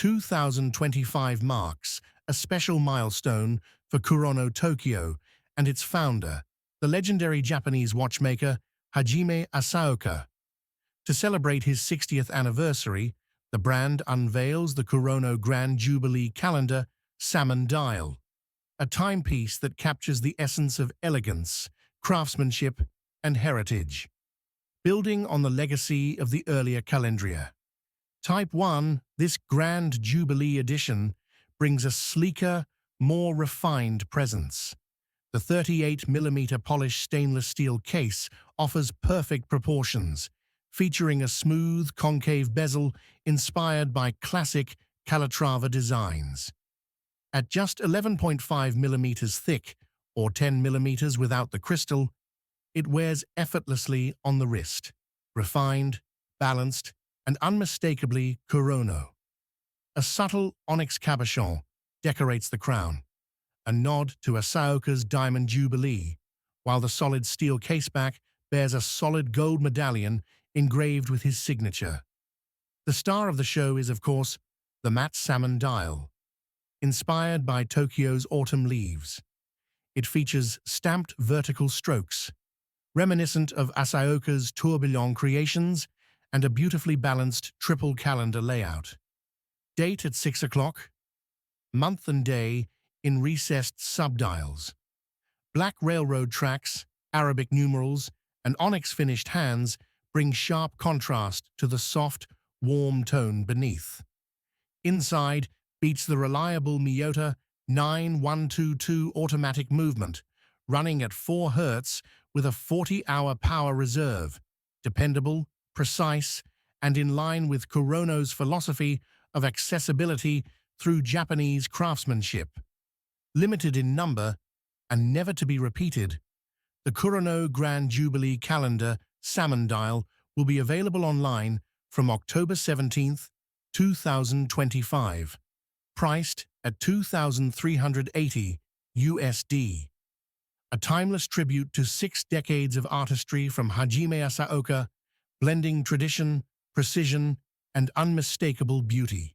2025 marks a special milestone for Kurono Tokyo and its founder, the legendary Japanese watchmaker Hajime Asaoka. To celebrate his 60th anniversary, the brand unveils the Kurono Grand Jubilee calendar Salmon dial, a timepiece that captures the essence of elegance, craftsmanship, and heritage. Building on the legacy of the earlier calendria, Type 1, this Grand Jubilee edition, brings a sleeker, more refined presence. The 38mm polished stainless steel case offers perfect proportions, featuring a smooth, concave bezel inspired by classic Calatrava designs. At just 11.5mm thick, or 10mm without the crystal, it wears effortlessly on the wrist, refined, balanced, and unmistakably Kurono. A subtle onyx cabochon decorates the crown, a nod to Asaoka's Diamond Jubilee, while the solid steel caseback bears a solid gold medallion engraved with his signature. The star of the show is, of course, the matte salmon dial. Inspired by Tokyo's autumn leaves, it features stamped vertical strokes, reminiscent of Asaoka's tourbillon creations, and a beautifully balanced triple calendar layout. Date at 6 o'clock, month and day in recessed subdials. Black railroad tracks, Arabic numerals, and onyx-finished hands bring sharp contrast to the soft, warm tone beneath. Inside beats the reliable Miyota 9122 automatic movement, running at 4 Hz with a 40-hour power reserve, dependable, precise, and in line with Kurono's philosophy of accessibility through Japanese craftsmanship. Limited in number and never to be repeated, the Kurono Grand Jubilee calendar Salmon dial will be available online from October 17, 2025, priced at $2,380 USD. A timeless tribute to 6 decades of artistry from Hajime Asaoka, blending tradition, precision, and unmistakable beauty.